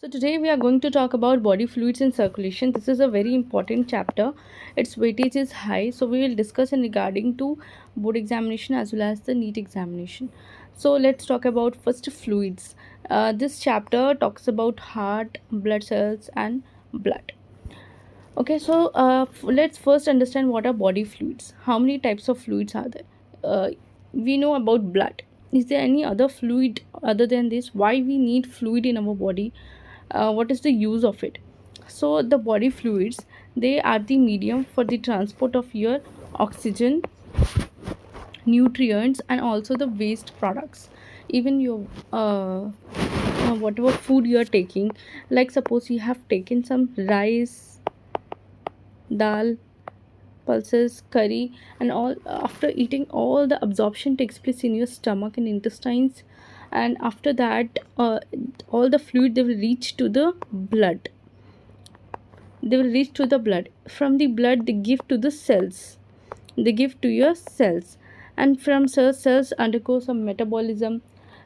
So today we are going to talk about body fluids and circulation. This is a very important chapter. Its weightage is high, so we will discuss in regarding to board examination as well as the NEET examination. So let's talk about first fluids. This chapter talks about heart, blood cells, and blood. Okay, so let's first understand what are body fluids. How many types of fluids are there? We know about blood. Is there any other fluid other than this? Why we need fluid in our body? What is the use of it? So the body fluids, they are the medium for the transport of your oxygen, nutrients, and also the waste products. Even your whatever food you are taking, like suppose you have taken some rice, dal, pulses, curry, and all. After eating, all the absorption takes place in your stomach and intestines, and after that all the fluid, they will reach to the blood. From the blood they give to the cells, they give to your cells, and from cells undergo some metabolism,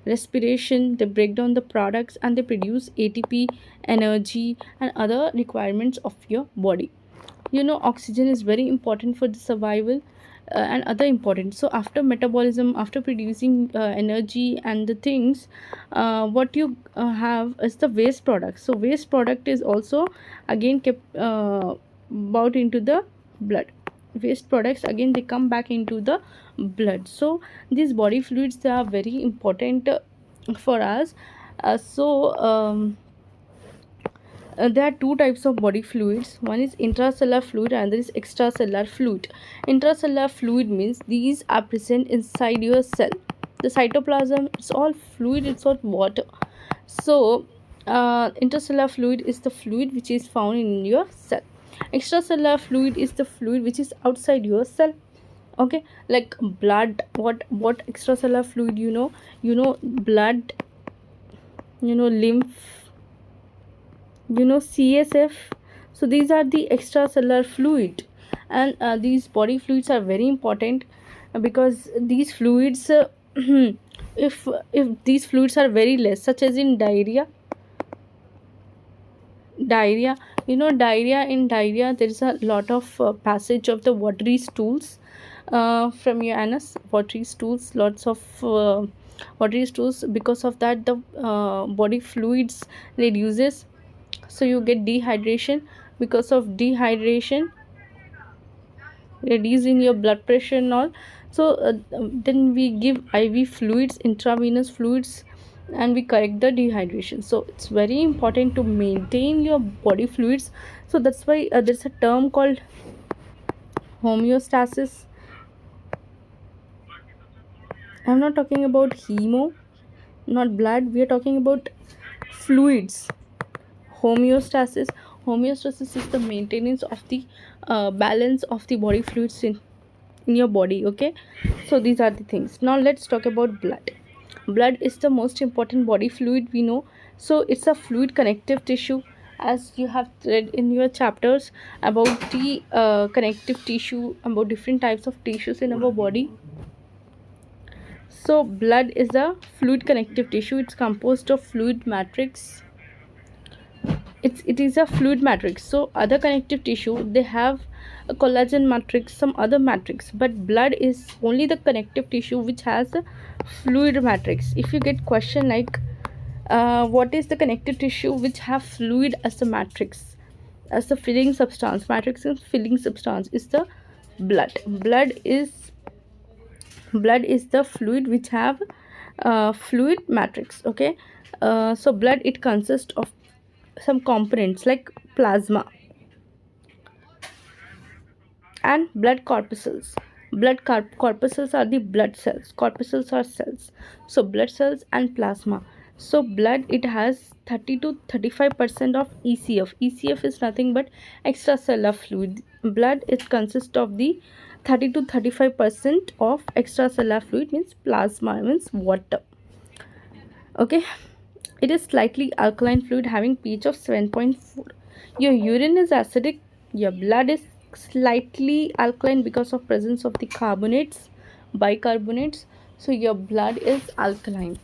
respiration, they break down the products and they produce ATP, energy, and other requirements of your body. Oxygen is very important for the survival, and other important. So after metabolism, after producing energy and the things, what you have is the waste product. So waste product is also again kept brought into the blood. Waste products again, they come back into the blood. So these body fluids, they are very important for us. There are two types of body fluids. One is intracellular fluid and there is extracellular fluid. Intracellular fluid means these are present inside your cell. The cytoplasm, it's all fluid, it's all water. So intracellular fluid is the fluid which is found in your cell. Extracellular fluid is the fluid which is outside your cell. Okay, like blood. What extracellular fluid? Blood, lymph, CSF. So these are the extracellular fluid, and these body fluids are very important because these fluids if these fluids are very less, such as in diarrhea, in diarrhea there is a lot of passage of the watery stools from your anus, watery stools, lots of watery stools. Because of that, the body fluids reduces, so you get dehydration. Because of dehydration, reduce in your blood pressure and all. So then we give IV fluids, intravenous fluids, and we correct the dehydration. So it's very important to maintain your body fluids. So that's why there's a term called homeostasis. I'm not talking about hemo, not blood, we are talking about fluids. Homeostasis is the maintenance of the balance of the body fluids in your body. Okay, so these are the things. Now let's talk about blood. Blood is the most important body fluid we know. So it's a fluid connective tissue, as you have read in your chapters about the connective tissue, about different types of tissues in our body. So blood is a fluid connective tissue. It's composed of fluid matrix. It is a fluid matrix. So other connective tissue, they have a collagen matrix, some other matrix, but blood is only the connective tissue which has a fluid matrix. If you get question like what is the connective tissue which have fluid as the matrix, as the filling substance, matrix and filling substance is the blood. Blood is the fluid which have fluid matrix. Okay, so blood, it consists of some components like plasma and blood corpuscles. Corpuscles are the blood cells, corpuscles are cells. So blood cells and plasma. So blood, it has 30 to 35% of ECF. ECF is nothing but extracellular fluid. Blood, it consists of the 30 to 35% of extracellular fluid, means plasma, means water. Okay, it is slightly alkaline fluid having pH of 7.4. Your urine is acidic, your blood is slightly alkaline because of presence of the carbonates, bicarbonates. So your blood is alkaline.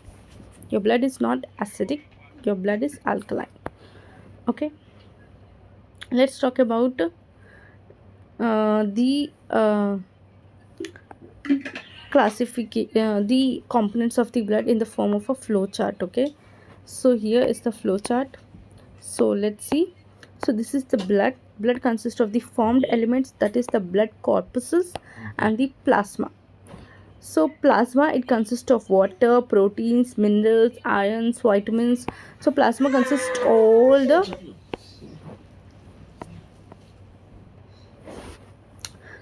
Your blood is not acidic, your blood is alkaline. Okay, let's talk about the the components of the blood in the form of a flow chart. Okay, so here is the flow chart. So let's see. So this is the blood consists of the formed elements, that is the blood corpuscles and the plasma. So plasma, it consists of water, proteins, minerals, ions, vitamins. So plasma consists all the,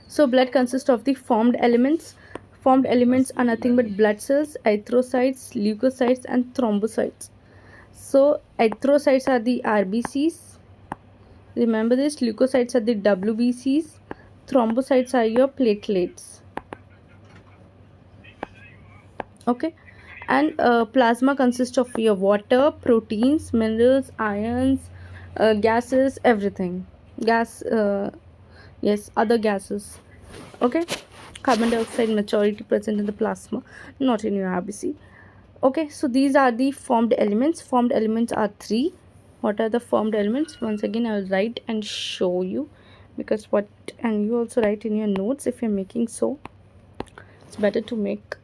so blood consists of the formed elements. Formed elements are nothing but blood cells, erythrocytes, leukocytes and thrombocytes. So erythrocytes are the RBCs. Remember this, leukocytes are the WBCs, thrombocytes are your platelets. Okay, and plasma consists of your water, proteins, minerals, ions, gases, everything. Gas, yes, other gases. Okay, carbon dioxide majority present in the plasma, not in your RBC. Okay, so these are the formed elements. Formed elements are three. What are the formed elements? Once again, I will write and show you, because what, and you also write in your notes if you're making, so it's better to make.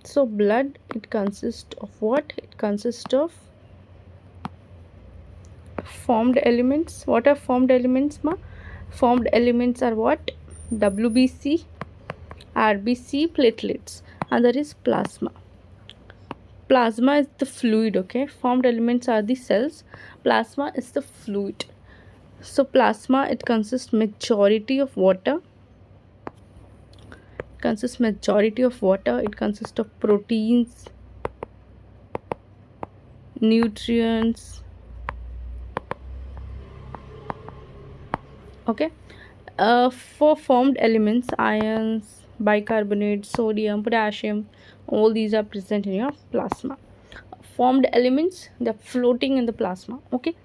So blood, it consists of what? It consists of formed elements. What are formed elements, ma? Formed elements are what? WBC, RBC, platelets, and that is plasma. Plasma is the fluid. Okay, formed elements are the cells, plasma is the fluid. So plasma, it consists majority of water, it consists of proteins, nutrients. Okay, for formed elements, ions, bicarbonate, sodium, potassium, all these are present in your plasma. Formed elements, they're floating in the plasma. Okay,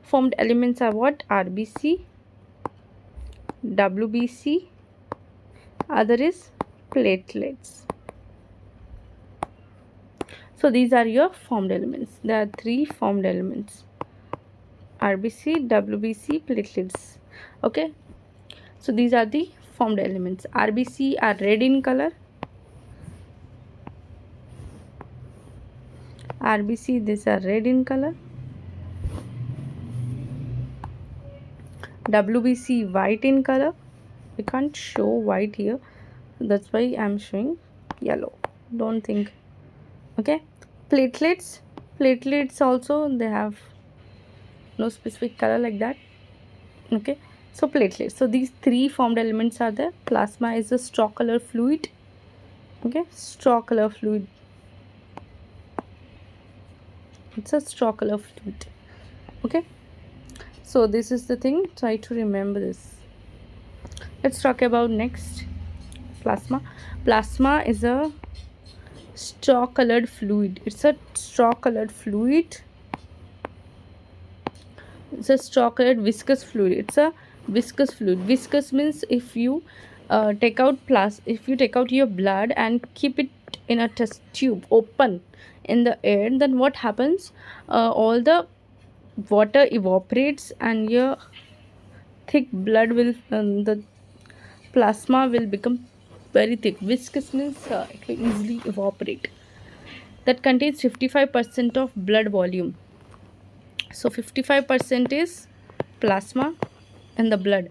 formed elements are what? RBC, WBC, other is platelets. So these are your formed elements. There are three formed elements: RBC, WBC, platelets. Okay, so these are the formed elements. RBC are red in color. RBC, these are red in color. WBC, white in color. We can't show white here, that's why I'm showing yellow. Don't think. Okay, platelets also, they have no specific color like that. Okay, so platelets, so these three formed elements are there. Plasma is a straw color fluid. Okay, straw color fluid, it's a straw color fluid. Okay, so this is the thing, try to remember this. Let's talk about next. Plasma is a straw colored fluid. It's a straw colored fluid. It's a straw colored viscous fluid. It's a viscous fluid. Viscous means if you if you take out your blood and keep it in a test tube open in the air, then what happens? All the water evaporates and your thick blood will, the plasma will become very thick. Viscous means it will easily evaporate. That contains 55% of blood volume. So 55% is plasma in the blood,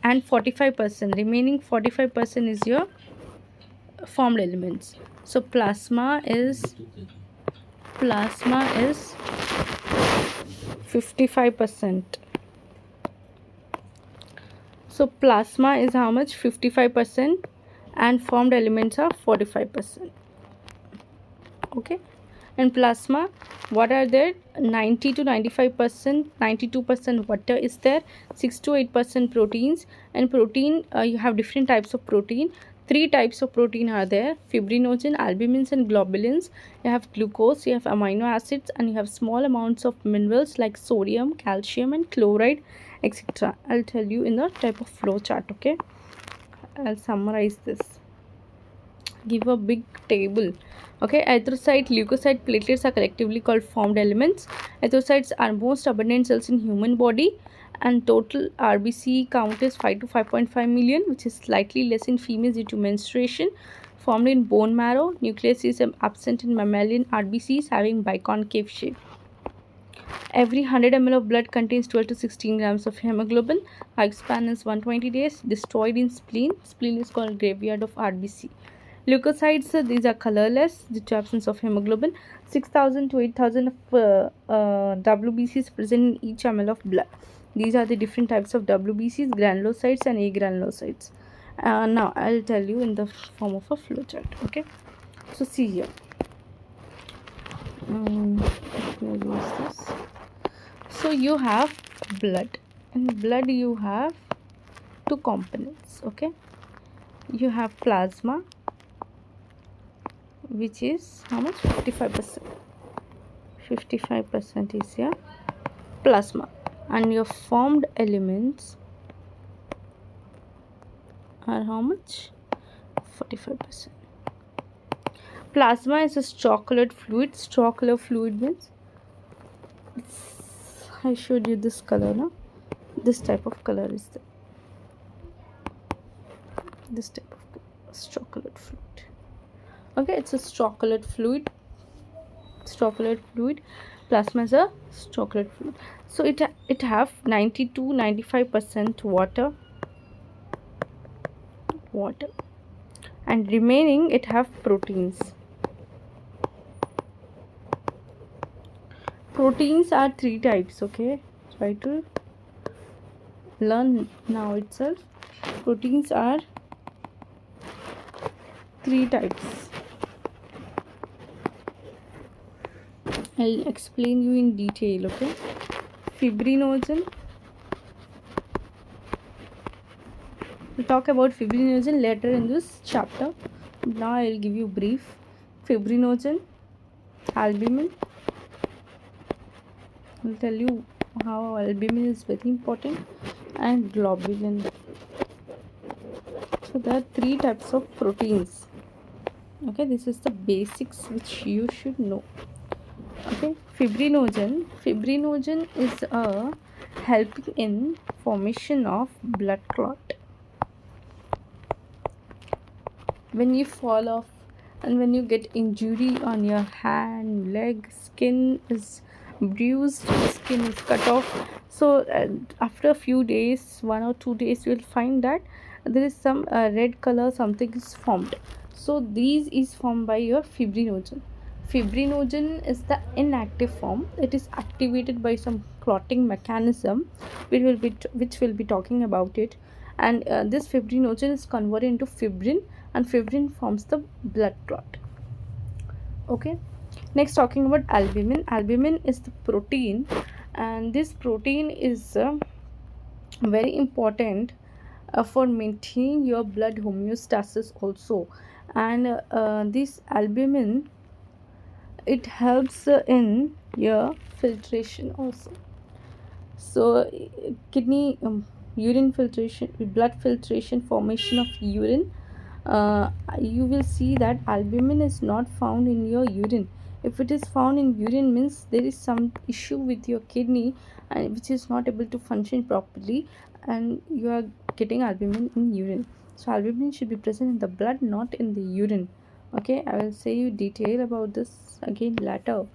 and 45%, remaining 45% is your formed elements. So plasma is 55%. So plasma is how much? 55%, and formed elements are 45%. Okay, and plasma, what are there? 90 to 95%, 92% water is there, 6 to 8% proteins. And protein, you have different types of protein. Three types of protein are there: fibrinogen, albumins and globulins. You have glucose, you have amino acids, and you have small amounts of minerals like sodium, calcium and chloride, etc. I'll tell you in the type of flow chart. Okay, I'll summarize this. give a big table. Okay, erythrocyte, leukocyte, platelets are collectively called formed elements. Erythrocytes are most abundant cells in human body, and total RBC count is 5 to 5.5 million, which is slightly less in females due to menstruation. Formed in bone marrow. Nucleus is absent in mammalian RBCs, having biconcave shape. Every 100 ml of blood contains 12 to 16 grams of hemoglobin. Lifespan is 120 days. Destroyed in spleen. Spleen is called graveyard of RBC. Leukocytes, these are colorless due to absence of hemoglobin. 6,000 to 8,000 of WBCs present in each ml of blood. These are the different types of WBCs, granulocytes and agranulocytes. Now I'll tell you in the form of a flowchart. Okay, so see here. Let me erase this. So you have blood. In blood you have two components. Okay, you have plasma, which is how much? 55%. 55% is your plasma, and your formed elements are how much? 45%. Plasma is a chocolate fluid. Chocolate fluid means I showed you this color, no? This type of color is the this type of color. It's chocolate fluid. Okay, it's a chocolate fluid. It's chocolate fluid. Plasma is a chocolate fluid. So it have 90 to 95% water, and remaining it have proteins. Proteins are three types. Okay, try to learn now itself. Proteins are three types. I'll explain you in detail. Okay, fibrinogen. We'll talk about fibrinogen later in this chapter. Now I'll give you brief. Fibrinogen, albumin. I'll tell you how albumin is very important, and globulin. So there are three types of proteins. Okay, this is the basics which you should know. Okay, fibrinogen is a helping in formation of blood clot. When you fall off and when you get injury on your hand, leg, skin is bruised, skin is cut off, so after a few days, 1 or 2 days, you will find that there is some red color, something is formed. So these is formed by your fibrinogen. Fibrinogen is the inactive form. It is activated by some clotting mechanism, which will be talking about it. And this fibrinogen is converted into fibrin, and fibrin forms the blood clot. Okay, next talking about albumin. Albumin is the protein, and this protein is very important for maintaining your blood homeostasis also. And this albumin, it helps in your filtration also. So kidney, urine filtration, blood filtration, formation of urine, you will see that albumin is not found in your urine. If it is found in urine, means there is some issue with your kidney, and which is not able to function properly, and you are getting albumin in urine. So albumin should be present in the blood, not in the urine. Okay, I will say you detail about this again later.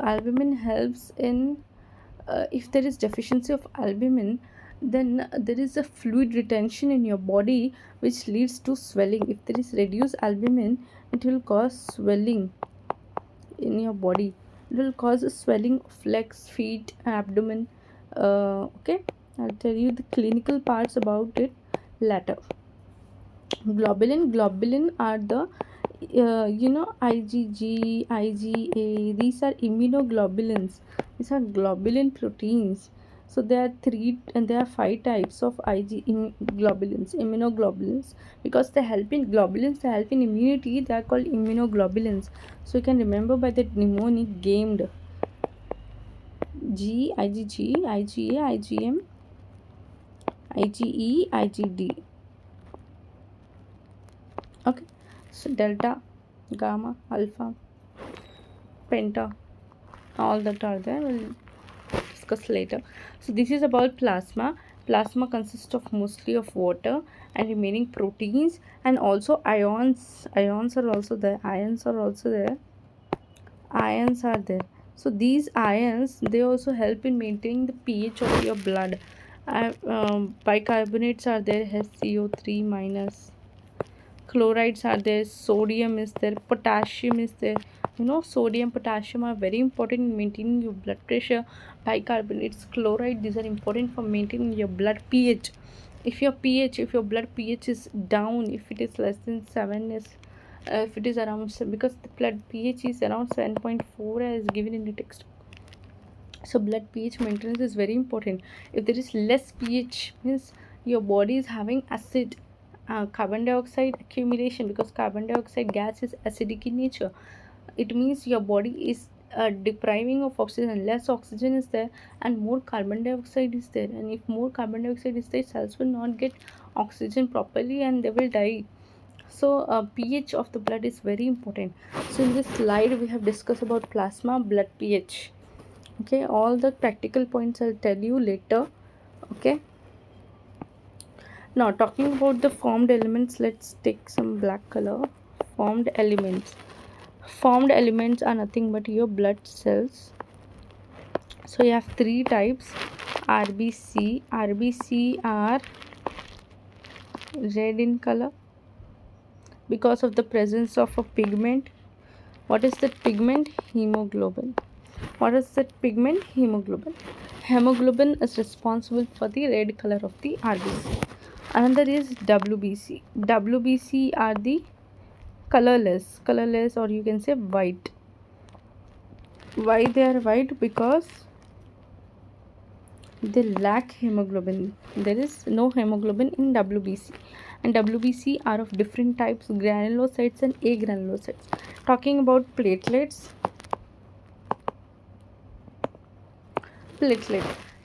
Albumin helps in if there is deficiency of albumin, then there is a fluid retention in your body, which leads to swelling. If there is reduced albumin, it will cause swelling in your body. It will cause a swelling of legs, feet, abdomen. Okay, I'll tell you the clinical parts about it later. Globulin are the IgG, IgA. These are immunoglobulins. These are globulin proteins. So there are three and there are five types of globulins, immunoglobulins, because they help in globulins, they help in immunity. They are called immunoglobulins. So you can remember by the mnemonic gamed: G, IgG, IgA, IgM, IgE, IgD. Okay, So delta, gamma, alpha, penta, all that are there, we'll discuss later. So this is about plasma. Plasma consists of mostly of water and remaining proteins, and also ions. Ions are also there. Ions are also there. Ions are there. So these ions, they also help in maintaining the pH of your blood. Bicarbonates are there, HCO3 minus. Chlorides are there, sodium is there, potassium is there. Sodium, potassium are very important in maintaining your blood pressure. Bicarbonates, chloride, these are important for maintaining your blood pH. If your blood pH is down, if it is less than 7, is if it is around because the blood pH is around 7.4 as given in the text. So blood pH maintenance is very important. If there is less pH, means your body is having acid, carbon dioxide accumulation, because carbon dioxide gas is acidic in nature. It means your body is depriving of oxygen. Less oxygen is there and more carbon dioxide is there, and if more carbon dioxide is there, cells will not get oxygen properly and they will die. So pH of the blood is very important. So in this slide we have discussed about plasma, blood pH. Okay, all the practical points I'll tell you later. Okay, now talking about the formed elements, let's take some black color. Formed elements are nothing but your blood cells. So you have three types: RBC are red in color because of the presence of a pigment. What is that pigment? Hemoglobin. What is that pigment? Hemoglobin. Hemoglobin is responsible for the red color of the RBC. Another is WBC. WBC are the colorless, or you can say white. Why they are white? Because they lack hemoglobin. There is no hemoglobin in WBC, and WBC are of different types: granulocytes and agranulocytes. Talking about platelet.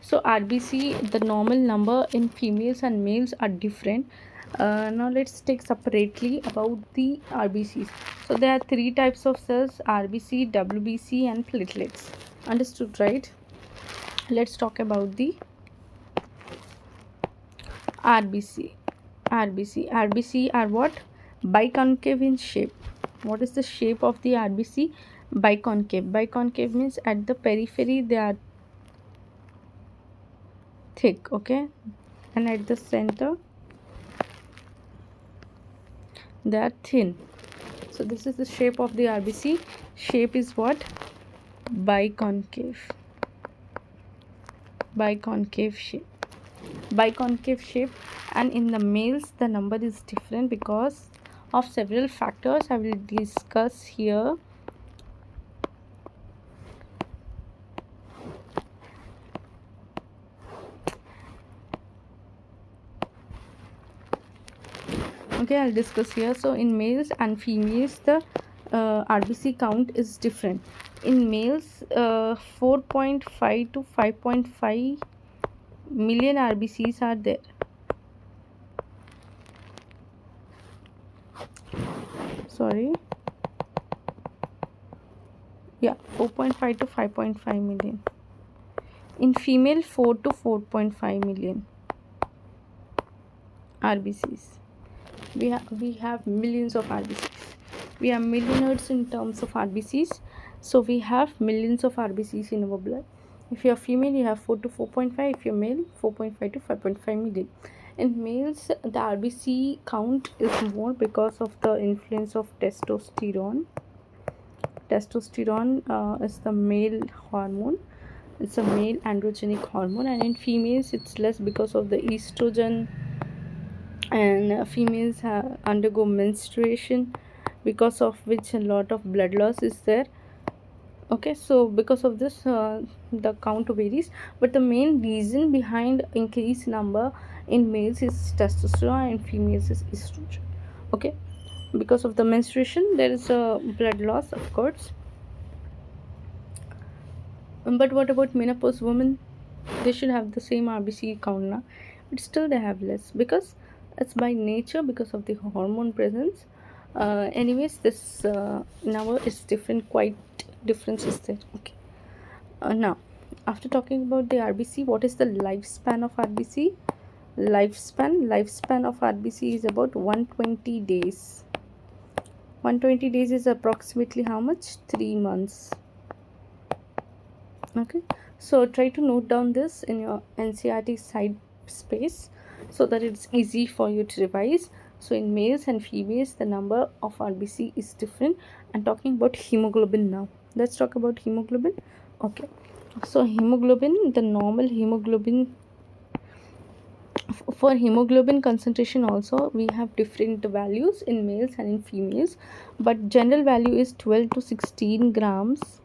So RBC, the normal number in females and males are different. Now let's take separately about the RBCs. So there are three types of cells: RBC, WBC and platelets. Understood, right? Let's talk about the RBC. RBC are what? Biconcave in shape. What is the shape of the RBC? Biconcave. Biconcave means at the periphery they are thick, okay, and at the center they are thin. So this is the shape of the RBC. Shape is what? Biconcave. Biconcave shape. And in the males the number is different because of several factors I will discuss here. Okay, I'll discuss here. So in males and females the RBC count is different. In males 4.5 to 5.5 million RBCs are there. Sorry, yeah, 4.5 to 5.5 million. In female 4 to 4.5 million RBCs. We have millions of RBCs. We are millionaires in terms of RBCs. So we have millions of RBCs in our blood. If you are female, you have 4 to 4.5. If you're male, 4.5 to 5.5 million. In males, the RBC count is more because of the influence of testosterone. Testosterone is the male hormone. It's a male androgenic hormone, and in females it's less because of the estrogen, and females undergo menstruation, because of which a lot of blood loss is there. Okay, so because of this the count varies, but the main reason behind increased number in males is testosterone and females is estrogen. Okay, because of the menstruation there is a blood loss, of course. But what about menopause women? They should have the same RBC count now, but still they have less because it's by nature, because of the hormone presence. Anyways, this now is different, quite difference is there. Okay. Now, after talking about the RBC, what is the lifespan of RBC? Lifespan of RBC is about 120 days. 120 days is approximately how much? 3 months. Okay, so try to note down this in your NCRT side space so that it's easy for you to revise. So in males and females, the number of RBC is different. And talking about hemoglobin now, let's talk about hemoglobin. Okay, so hemoglobin, the normal hemoglobin, for hemoglobin concentration also we have different values in males and in females, but general value is 12 to 16 grams.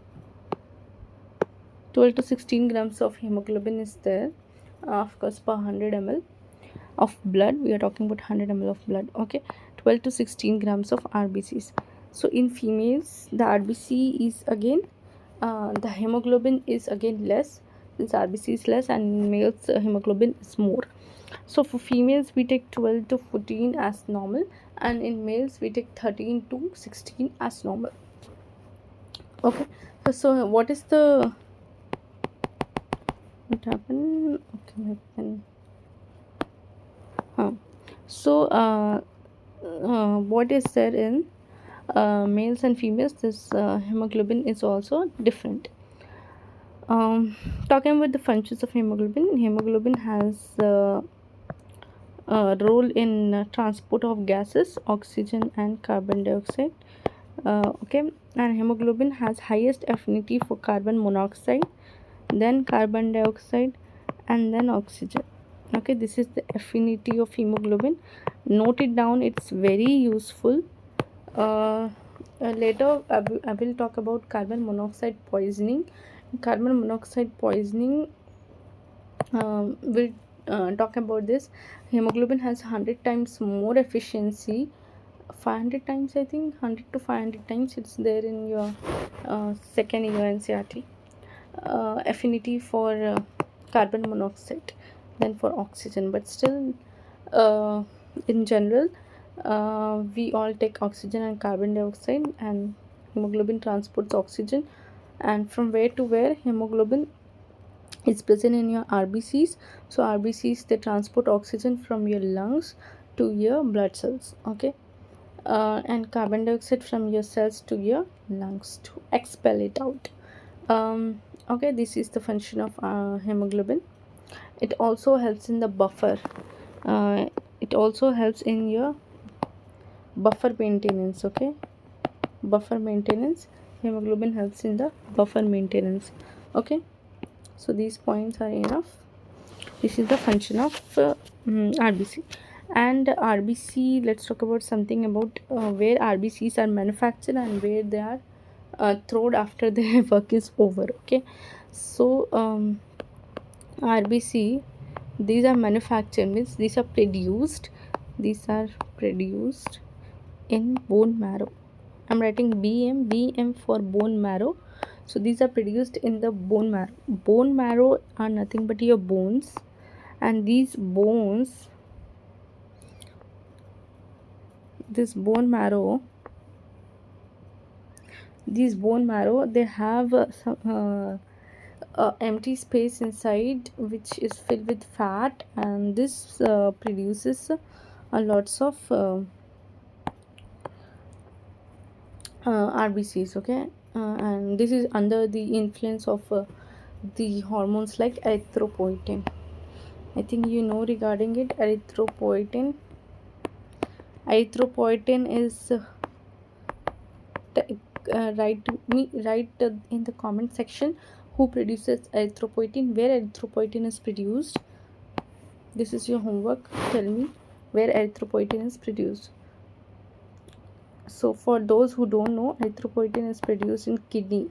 12 to 16 grams of hemoglobin is there, of course, per 100 ml of blood. We are talking about 100 ml of blood. Okay, 12 to 16 grams of RBCs. So in females the RBC is again, the hemoglobin is again less, since RBC is less, and in males hemoglobin is more. So for females we take 12 to 14 as normal, and in males we take 13 to 16 as normal. Okay, so what is the, what happened? Okay, my pen. So what is there in males and females, this hemoglobin is also different. Talking about the functions of hemoglobin, hemoglobin has a role in transport of gases, oxygen and carbon dioxide. Okay, and hemoglobin has highest affinity for carbon monoxide, then carbon dioxide, and then oxygen. Okay, this is the affinity of hemoglobin. Note it down, it's very useful. Later I will talk about carbon monoxide poisoning. Carbon monoxide poisoning, will talk about this. Hemoglobin has 100 times more efficiency, 500 times, I think 100 to 500 times, it's there in your second year NCRT, affinity for carbon monoxide than for oxygen. But still, in general, we all take oxygen and carbon dioxide, and hemoglobin transports oxygen. And from where to where hemoglobin is present in your RBCs. So RBCs, they transport oxygen from your lungs to your blood cells. Okay, and carbon dioxide from your cells to your lungs to expel it out. Okay, this is the function of hemoglobin. It also helps in the buffer. It also helps in your buffer maintenance. Okay, buffer maintenance, hemoglobin helps in the buffer maintenance. Okay, so these points are enough. This is the function of RBC. And RBC, let's talk about something about where RBCs are manufactured and where they are thrown after their work is over. Okay, so RBC, these are manufactured, means these are produced, in bone marrow. I'm writing BM for bone marrow. So these are produced in the bone marrow. Bone marrow are nothing but your bones, and these bones, this bone marrow they have some empty space inside which is filled with fat, and this produces lots of RBCs. Okay, and this is under the influence of the hormones like erythropoietin. I think you know regarding it. Erythropoietin is write in the comment section who produces erythropoietin, where erythropoietin is produced. This is your homework. Tell me where erythropoietin is produced. So for those who don't know, erythropoietin is produced in kidney.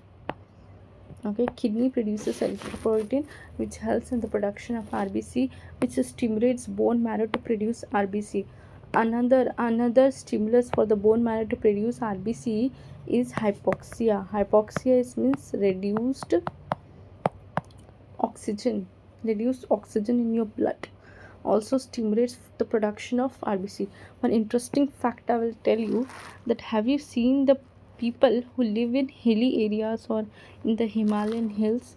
Okay, kidney produces erythropoietin, which helps in the production of RBC, which stimulates bone marrow to produce RBC. Another stimulus for the bone marrow to produce RBC is hypoxia. Hypoxia means reduced oxygen in your blood. also stimulates the production of RBC. One interesting fact I will tell you, that have you seen the people who live in hilly areas or in the Himalayan hills,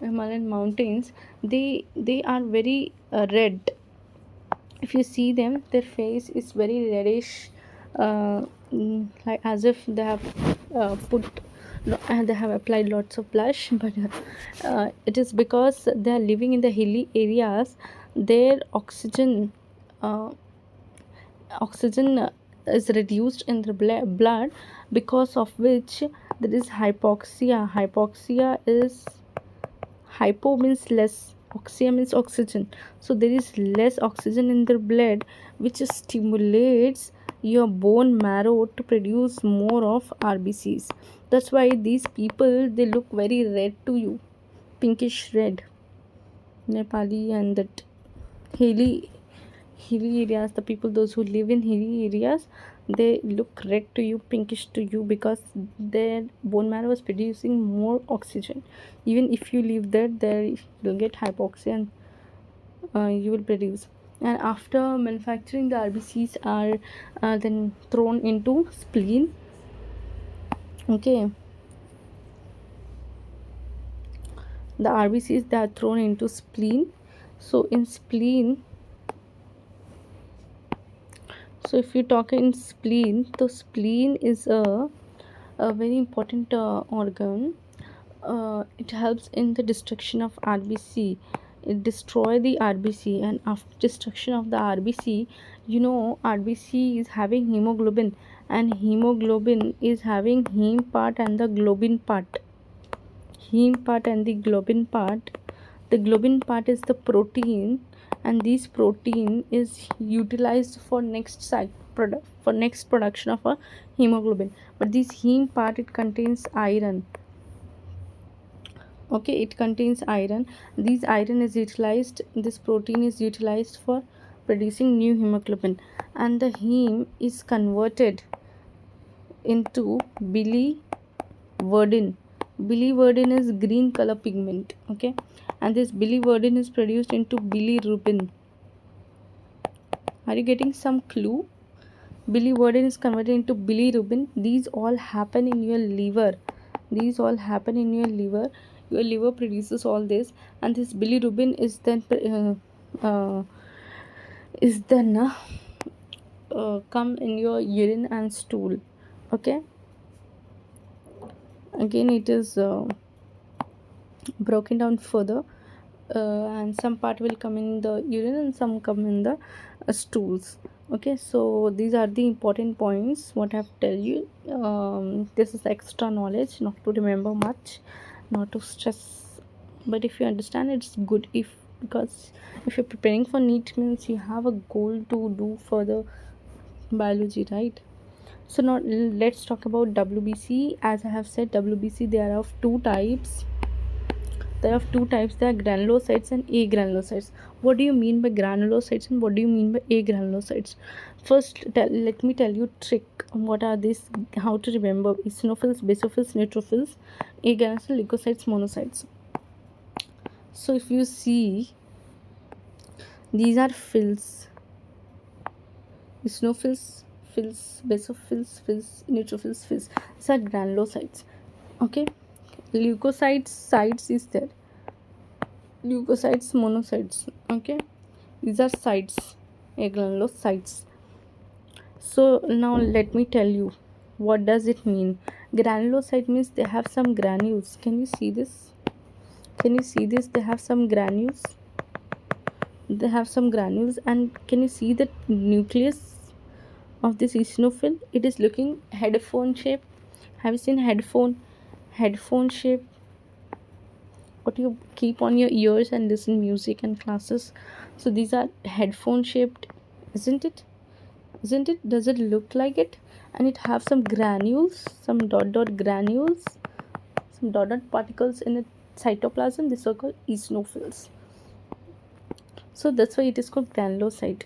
Himalayan mountains? They are very red. If you see them, their face is very reddish, like as if they have they have applied lots of blush. But it is because they are living in the hilly areas. Their uh, oxygen is reduced in the blood, because of which there is hypoxia. Is hypo means less, oxia means oxygen, so there is less oxygen in the blood, which stimulates your bone marrow to produce more of RBCs. That's why these people, they look very red to you, pinkish red. Nepali and that hilly areas, the people those who live in hilly areas, they look red to you, pinkish to you, because their bone marrow is producing more oxygen. Even if you leave there you'll get hypoxia, and you will produce. And after manufacturing, the RBCs are then thrown into spleen. Okay, the RBCs, they are thrown into spleen. So in spleen, so if you talk in spleen, the spleen is a very important organ. It helps in the destruction of RBC. It destroy the RBC, and after destruction of the RBC, RBC is having hemoglobin, and hemoglobin is having heme part and the globin part. Heme part and the globin part. The globin part is the protein, and this protein is utilized for next production of a hemoglobin. But this heme part, it contains iron. Okay, it contains iron. This iron is utilized, this protein is utilized for producing new hemoglobin, and the heme is converted into biliverdin. Biliverdin is green color pigment. Okay, and this biliverdin is produced into bilirubin. Are you getting some clue? Biliverdin is converted into bilirubin. These all happen in your liver. These all happen in your liver. Your liver produces all this, and this bilirubin is then come in your urine and stool. Okay, again it is broken down further, and some part will come in the urine and some come in the stools. Okay, so these are the important points what I have tell you. This is extra knowledge, not to remember much, not to stress, but if you understand, it's good. If Because if you're preparing for NEET, means you have a goal to do further biology, right? So now let's talk about WBC. As I have said, WBC, they are of two types. There are two types. There are granulocytes and agranulocytes. What do you mean by granulocytes and what do you mean by agranulocytes? First, let me tell you trick. What are these? How to remember? Eosinophils, basophils, neutrophils, agranulocytes, leukocytes, monocytes. So if you see, these are phils. Eosinophils, phils, basophils, phils, neutrophils, phils. These are granulocytes. Okay, leukocytes sites is there. Leukocytes, monocytes. Okay, these are sites, granulocytes. So now let me tell you, what does it mean? Granulocyte means they have some granules. Can you see this? Can you see this? They have some granules. They have some granules, and can you see the nucleus of this eosinophil? It is looking headphone shape. Have you seen headphone shape? What you keep on your ears and listen music and classes. So these are headphone shaped, isn't it? Isn't it? Does it look like it? And it have some granules, some dot granules, some dot particles in its cytoplasm. These are called eosinophils. So that's why it is called granulocyte.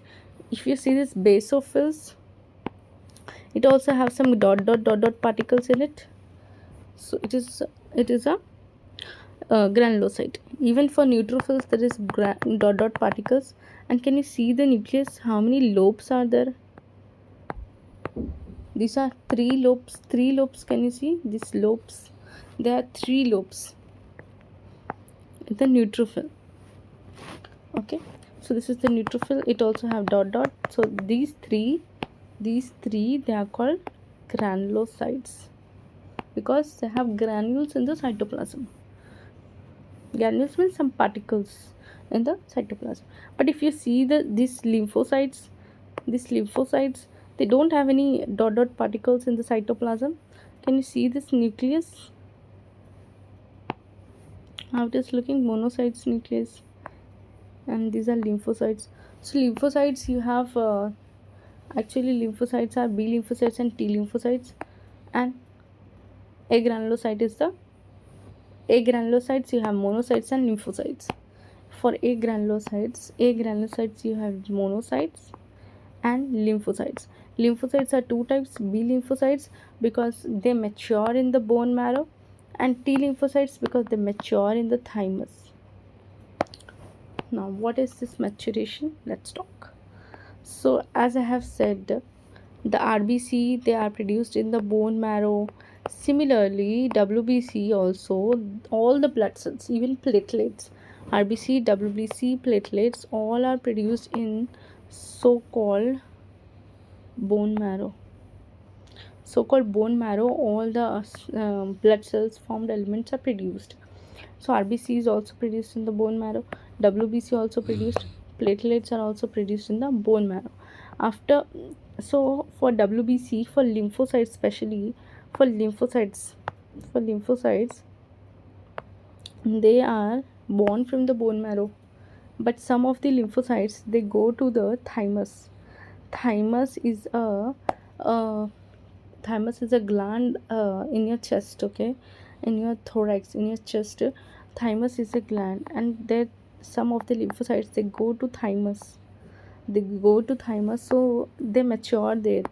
If you see this basophils, it also have some dot particles in it. So it is a granulocyte. Even for neutrophils there is dot dot particles. And can you see the nucleus, how many lobes are there? These are three lobes. Can you see these lobes? There are three lobes in the neutrophil. Okay, so this is the neutrophil. It also have dot dot. So these three they are called granulocytes because they have granules in the cytoplasm. Granules means some particles in the cytoplasm. But if you see these lymphocytes, they don't have any dot dot particles in the cytoplasm. Can you see this nucleus, how it is looking? Monocytes nucleus. And these are lymphocytes. So lymphocytes you have actually lymphocytes are B lymphocytes and T lymphocytes. And a granulocytes you have monocytes and lymphocytes. For a granulocytes you have monocytes and lymphocytes. Lymphocytes are two types: B lymphocytes because they mature in the bone marrow, and T lymphocytes because they mature in the thymus. Now what is this maturation? Let's talk. So as I have said, the RBC they are produced in the bone marrow. Similarly, WBC also, all the blood cells, even platelets, RBC, WBC, platelets, all are produced in so-called bone marrow. So-called bone marrow, all the blood cells formed elements are produced. So RBC is also produced in the bone marrow. WBC also produced. Platelets are also produced in the bone marrow. After, so for WBC, for lymphocytes especially, for lymphocytes, they are born from the bone marrow. But some of the lymphocytes they go to the thymus. Thymus is a uh, thymus is a gland in your chest, okay, in your thorax, in your chest. Thymus is a gland, and there some of the lymphocytes they go to thymus, so they mature there,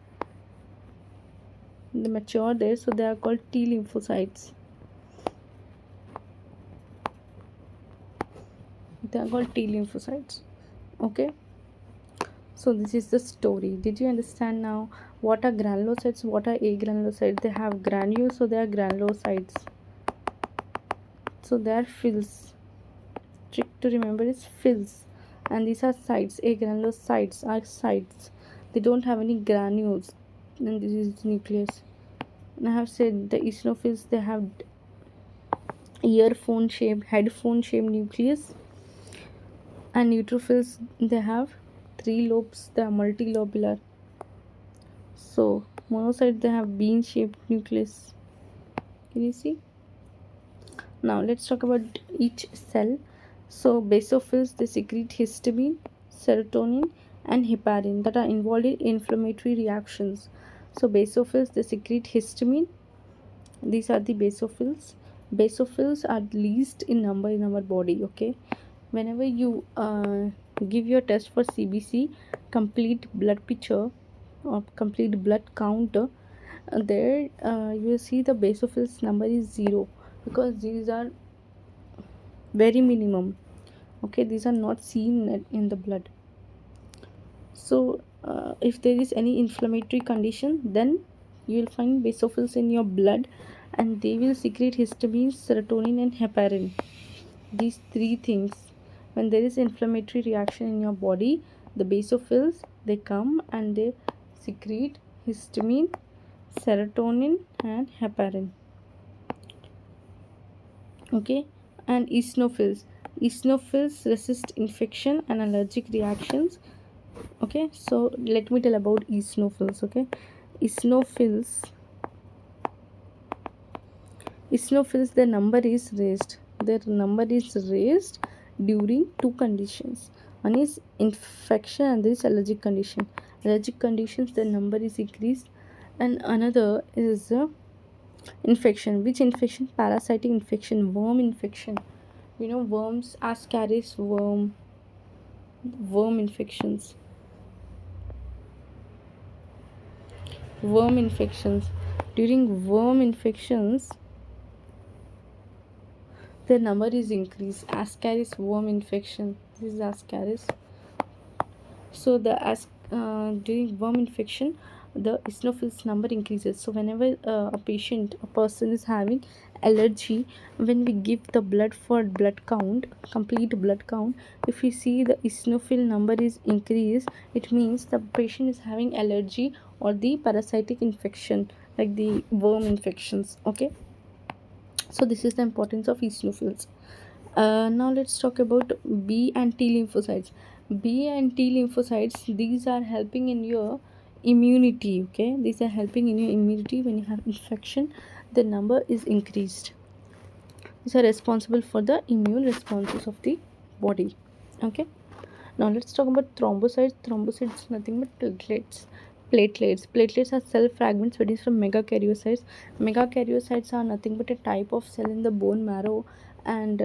so they are called T lymphocytes. Okay, so this is the story. Did you understand now what are granulocytes, what are agranulocytes? They have granules, so they are granulocytes. So they are fills. Trick to remember is fills. And these are sites. Agranulocytes are sites. They don't have any granules. And this is nucleus. And I have said the eosinophils they have headphone shaped nucleus. And neutrophils they have three lobes. They are multilobular. So monocytes they have bean shaped nucleus. Can you see? Now let's talk about each cell. So basophils they secrete histamine, serotonin, and heparin that are involved in inflammatory reactions. So basophils they secrete histamine. These are the basophils. Basophils are least in number in our body. Okay, whenever you give your test for CBC, complete blood picture or complete blood count, there you will see the basophils number is 0 because these are very minimum. Okay, these are not seen in the blood. So if there is any inflammatory condition, then you will find basophils in your blood, and they will secrete histamine, serotonin, and heparin. These three things. When there is inflammatory reaction in your body, the basophils they come and they secrete histamine, serotonin, and heparin. Okay, and eosinophils resist infection and allergic reactions. Okay, so let me tell about eosinophils. Okay, eosinophils eosinophils their number is raised during two conditions. One is infection and this allergic condition. Allergic conditions their number is increased, and another is infection. Which infection? Parasitic infection, worm infection. Worms, ascaris worm infections. Worm infections. During worm infections, the number is increased. Ascaris worm infection. This is Ascaris. So the as during worm infection, the eosinophils number increases. So whenever a person is having allergy, when we give the blood for blood count, complete blood count, if we see the eosinophil number is increased, it means the patient is having allergy or the parasitic infection like the worm infections. Okay, so this is the importance of eosinophils. Now let's talk about B and T lymphocytes. B and T lymphocytes, these are helping in your immunity. Okay, these are helping in your immunity. When you have infection, the number is increased. These are responsible for the immune responses of the body. Okay, now let's talk about thrombocytes. Thrombocytes is nothing but platelets. Platelets are cell fragments produced from megakaryocytes. Megakaryocytes are nothing but a type of cell in the bone marrow, and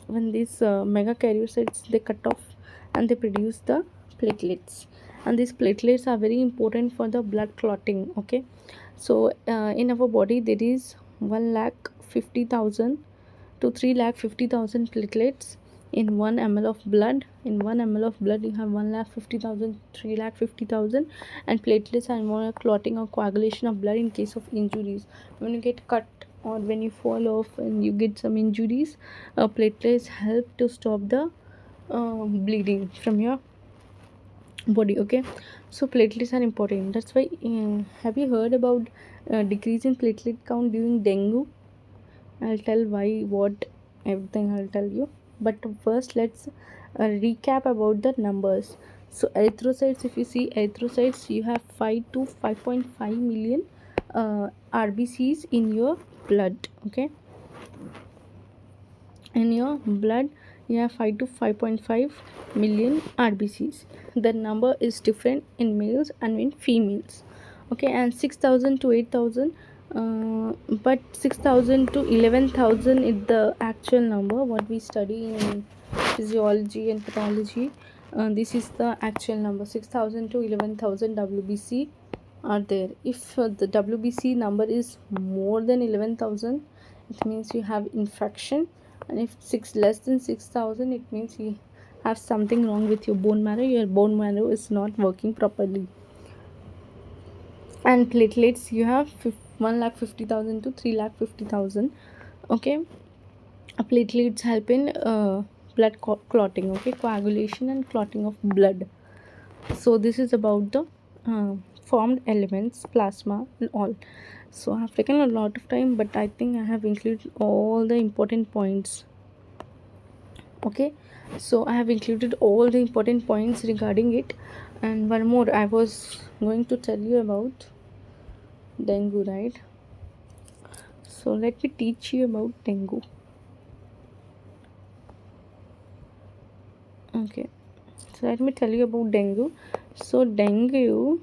when these megakaryocytes they cut off and they produce the platelets, and these platelets are very important for the blood clotting. Okay, so in our body there is 1,50,000 to 3,50,000 platelets in 1 ml of blood. In 1 ml of blood you have 1,50,000, 3,50,000, and platelets are involved in clotting or coagulation of blood in case of injuries. When you get cut or when you fall off and you get some injuries, platelets help to stop the bleeding from your body. Okay, so platelets are important. That's why have you heard about decrease in platelet count during dengue? I'll tell why, what, everything I'll tell you. But first, let's recap about the numbers. So, erythrocytes, if you see erythrocytes, you have 5 to 5.5 million RBCs in your blood. Okay, in your blood, you have 5 to 5.5 million RBCs. The number is different in males and in females. Okay, and 6,000 to 8,000, but 6,000 to 11,000 is the actual number what we study in physiology and pathology. This is the actual number. 6,000 to 11,000 WBC are there. If the WBC number is more than 11,000, it means you have infection, and if six less than 6,000, it means you have something wrong with your bone marrow. Your bone marrow is not working properly. And platelets, you have 1,50,000 to 3,50,000. Okay, platelets help in blood clotting. Okay, coagulation and clotting of blood. So this is about the formed elements, plasma and all. So I have taken a lot of time, but I think I have included all the important points. Okay, so I have included all the important points regarding it. And one more, I was going to tell you about dengue, right? So let me teach you about dengue. Okay, so let me tell you about dengue. So dengue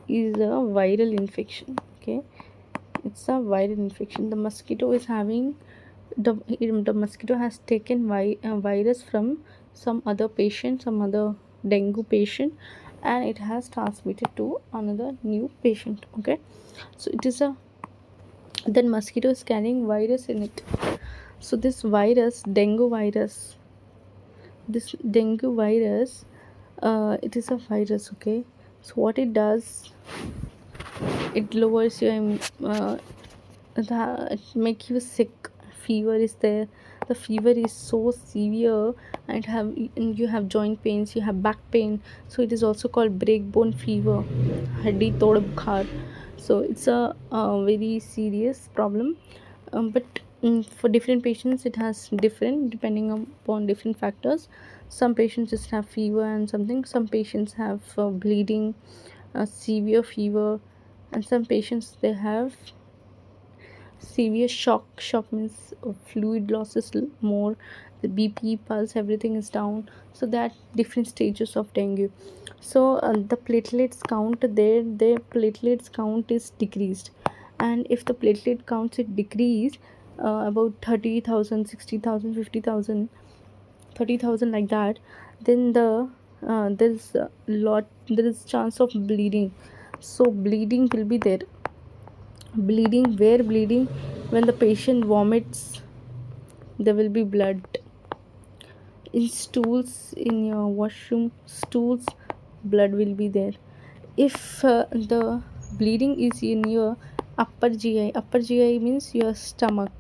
is a viral infection. Okay, it's a viral infection. The mosquito is having the mosquito has taken virus from some other patient, some other dengue patient, and it has transmitted to another new patient. Okay, so it is a then mosquito is carrying virus in it. So this virus, dengue virus, it is a virus. Okay, so what it does, it lowers your it make you sick. Fever is there. The fever is so severe, and you have joint pains, you have back pain. So it is also called break bone fever, haddi tod bukhar. So it's a very serious problem. But for different patients it has different depending upon different factors. Some patients just have fever and something, some patients have bleeding, severe fever, and some patients they have severe shock means fluid loss is more, the bp pulse everything is down. So that different stages of dengue. So the platelets count there, their platelets count is decreased, and if the platelet counts it decrease about 30,000, 60,000, 50,000, 30,000 like that, then there's a lot, there is chance of bleeding. So bleeding will be there. Bleeding, where bleeding? When the patient vomits, there will be blood. In stools, in your washroom stools, blood will be there. If the bleeding is in your upper gi means your stomach,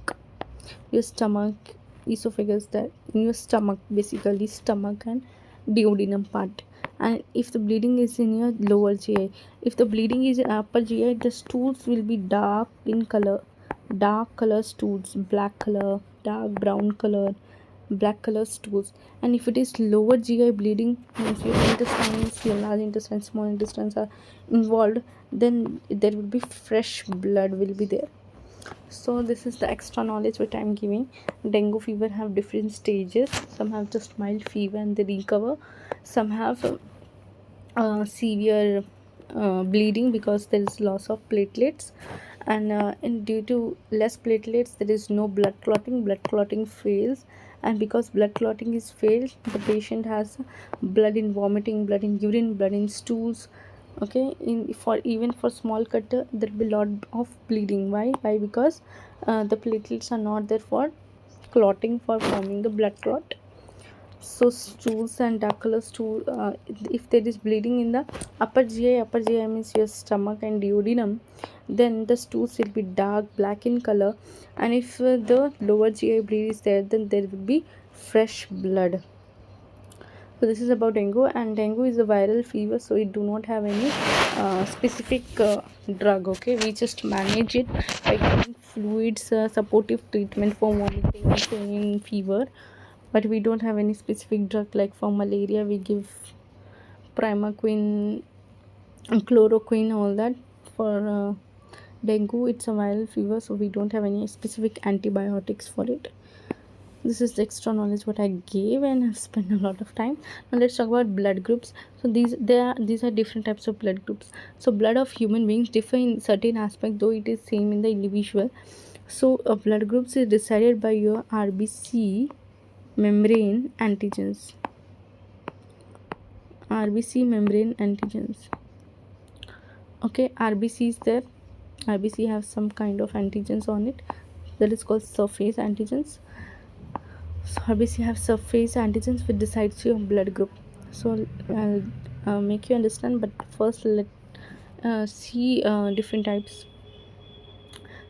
esophagus, that in your stomach, basically stomach and duodenum part. And if the bleeding is in your lower gi, if the bleeding is in upper gi, the stools will be dark in color, dark color stools, black color, dark brown color, black color stools. And if it is lower gi bleeding, means your intestines, your large intestine, small intestines are involved, then there will be fresh blood will be there. So this is the extra knowledge what I'm giving. Dengue fever have different stages. Some have just mild fever and they recover. Some have severe bleeding because there is loss of platelets, and due to less platelets there is no blood clotting fails. And because blood clotting is failed, the patient has blood in vomiting, blood in urine, blood in stools. Okay, in for even for small cut there will be lot of bleeding. Why because the platelets are not there for clotting, for forming the blood clot. So stools and dark color stool, if there is bleeding in the upper gi means your stomach and duodenum, then the stools will be dark black in color. And if the lower gi bleed is there, then there will be fresh blood. So this is about dengue. And dengue is a viral fever, so it do not have any specific drug. Okay, we just manage it by giving fluids, supportive treatment for vomiting, pain, fever, but we don't have any specific drug. Like for malaria we give primaquine, chloroquine, all that. For dengue it's a viral fever, so we don't have any specific antibiotics for it. This is the extra knowledge what I gave, and I've spent a lot of time. Now let's talk about blood groups. So these are different types of blood groups. So blood of human beings differ in certain aspect, though it is same in the individual. So blood groups is decided by your RBC membrane antigens. RBC membrane antigens. Okay, RBC is there. RBC have some kind of antigens on it, that is called surface antigens. So RBC have surface antigens which decides your blood group. So I'll make you understand, but first let see different types.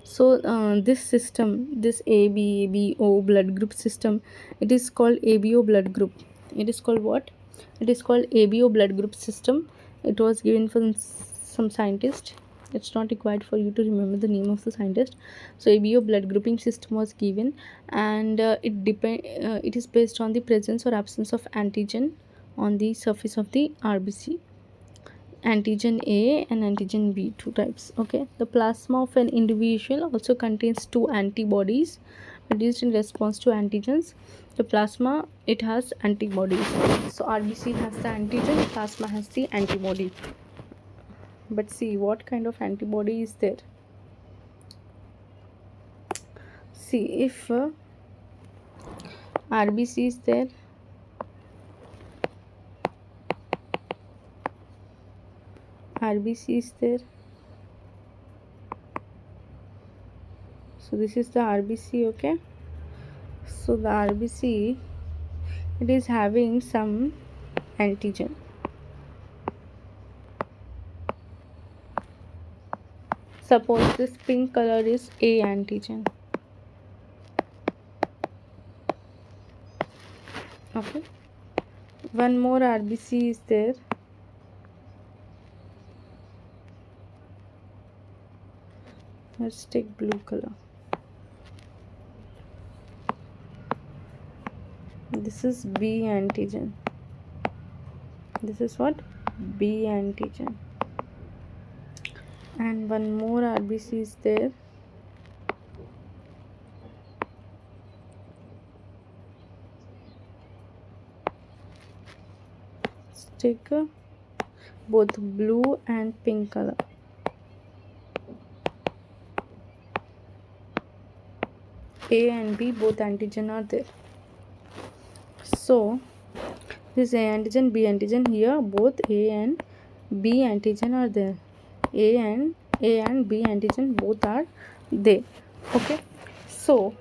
So this system, this ABO blood group system, it is called ABO blood group. It is called what? It is called ABO blood group system. It was given from some scientist. It's not required for you to remember the name of the scientist. So ABO blood grouping system was given, and it is based on the presence or absence of antigen on the surface of the RBC. Antigen A and antigen B, two types. Okay, the plasma of an individual also contains two antibodies produced in response to antigens. The plasma, it has antibodies. So RBC has the antigen, plasma has the antibody. But see what kind of antibody is there. See, if RBC is there, RBC is there. So this is the RBC. Okay, so the RBC, it is having some antigen. Suppose this pink color is A antigen. Okay, one more RBC is there. Let's take blue color. This is B antigen. This is what? B antigen. And one more RBC is there. Let's take both blue and pink color. A and B, both antigen are there. So this A antigen, B antigen, here both A and B antigen are there. A and B antigen both are there. Okay, so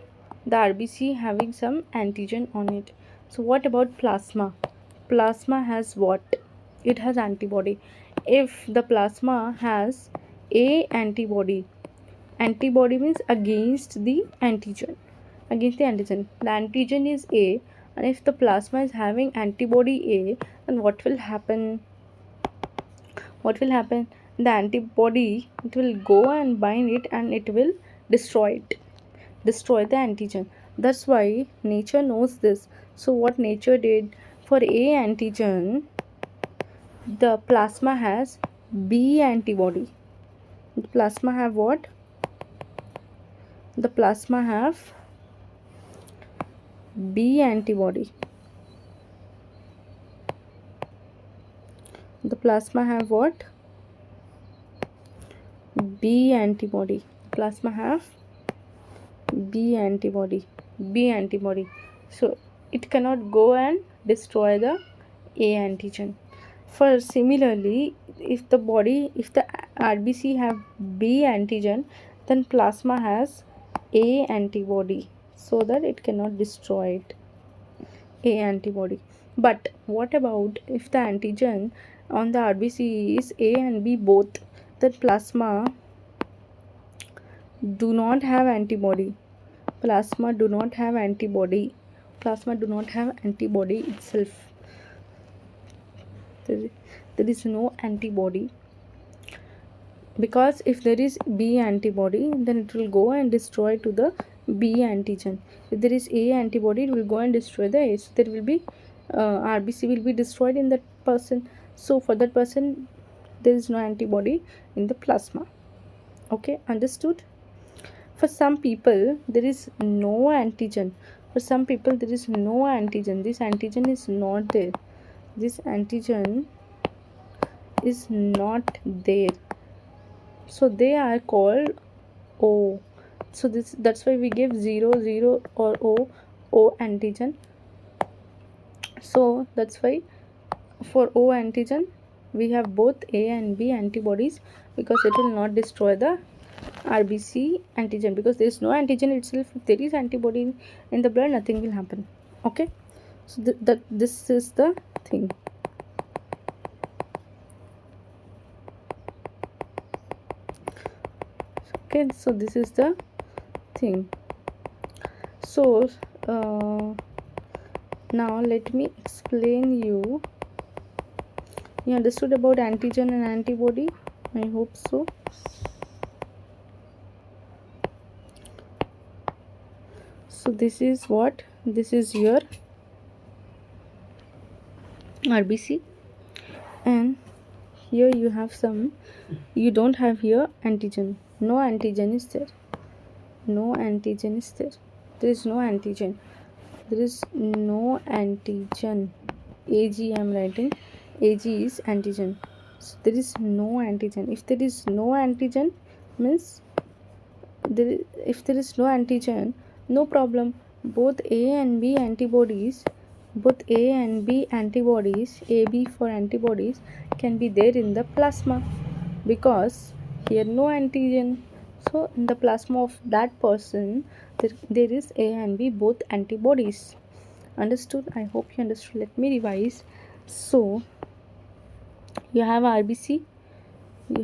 the RBC having some antigen on it. So what about plasma? Plasma has what? It has antibody. If the plasma has a antibody, antibody means against the antigen, the antigen is A, and if the plasma is having antibody A, then what will happen, the antibody, it will go and bind it and it will destroy the antigen. That's why nature knows this. So what nature did, for A antigen, the plasma has B antibody. The plasma have what? The plasma have B antibody. The plasma have what? B antibody. Plasma have B antibody. So it cannot go and destroy the A antigen. For similarly, if the RBC have B antigen, then plasma has A antibody, so that it cannot destroy it. A antibody. But what about if the antigen on the RBC is A and B both? Then plasma do not have antibody. Plasma do not have antibody itself. There is no antibody, because if there is B antibody, then it will go and destroy to the B antigen. If there is A antibody, it will go and destroy the A. So there will be RBC will be destroyed in that person. So for that person, there is no antibody in the plasma. Okay, understood? For some people, there is no antigen. This antigen is not there. So they are called O. So that's why we give 0 or O antigen. So that's why for O antigen we have both A and B antibodies, because it will not destroy the RBC antigen, because there is no antigen itself. If there is antibody in the blood, nothing will happen. Okay, so this is the thing. Okay, so this is the thing. So now let me explain you. You understood about antigen and antibody? I hope so. So this is what? This is your RBC, and here you have some. You don't have here antigen. No antigen is there. There is no antigen. AG I am writing. AG is antigen. So there is no antigen. If there is no antigen, means if there is no antigen, no problem. Both A and B antibodies, AB for antibodies, can be there in the plasma, because here no antigen. So in the plasma of that person, there is A and B both antibodies. Understood? I hope you understood. Let me revise. So you have RBC. On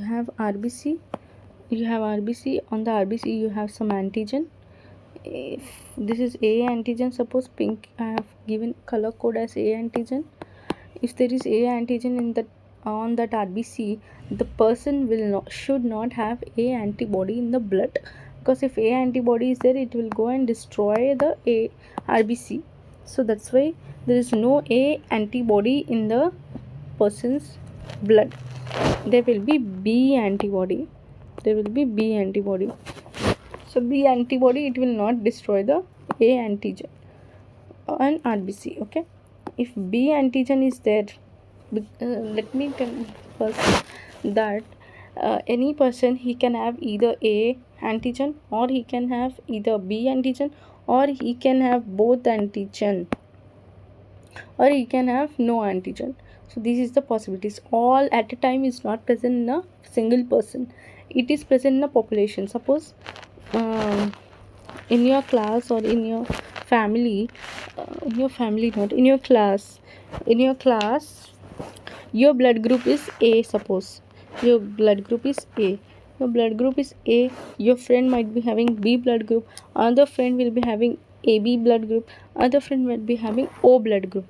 the RBC you have some antigen. If this is A antigen, suppose pink, I have given color code as A antigen. If there is A antigen on that RBC, the person should not have A antibody in the blood, because if A antibody is there, it will go and destroy the A RBC. So that's why there is no A antibody in the person's blood. There will be B antibody. So B antibody, it will not destroy the A antigen on RBC. Okay, if B antigen is there, let me tell first that any person, he can have either A antigen, or he can have either B antigen, or he can have both antigen, or he can have no antigen. So this is the possibilities. All at a time is not present in a single person. It is present in a population. Suppose in your class or in your family, in your family, not in your class, in your class, your blood group is A. Suppose your blood group is A. Your blood group is A. Your friend might be having B blood group. Other friend will be having AB blood group. Other friend might be having O blood group.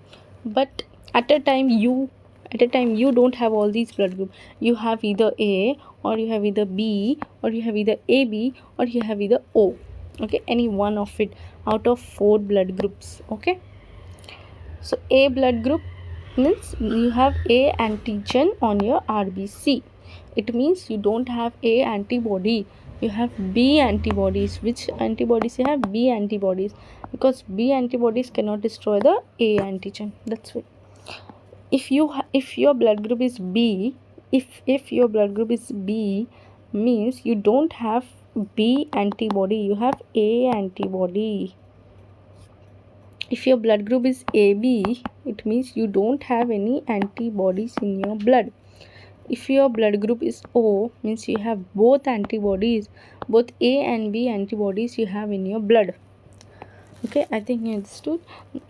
But at a time you don't have all these blood group. You have either A, or you have either B, or you have either AB, or you have either O. Okay, any one of it out of 4 blood groups. Okay, so A blood group means you have A antigen on your RBC. It means you don't have A antibody, you have B antibodies. Which antibodies you have? B antibodies, because B antibodies cannot destroy the A antigen. That's it. If your blood group is B, if your blood group is B, means you don't have B antibody, you have A antibody. If your blood group is AB, it means you don't have any antibodies in your blood. If your blood group is O, means you have both antibodies, both A and B antibodies you have in your blood. Okay, I think you understood.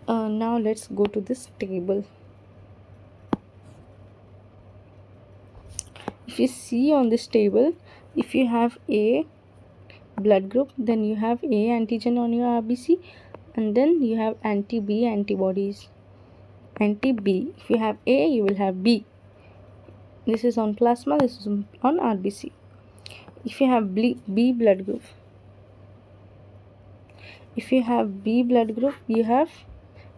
Now let's go to this table. If you see on this table, if you have A blood group, then you have A antigen on your RBC, and then you have anti-B antibodies. Anti-B. If you have A, you will have B. This is on plasma, this is on RBC. If you have B blood group, if you have B blood group, you have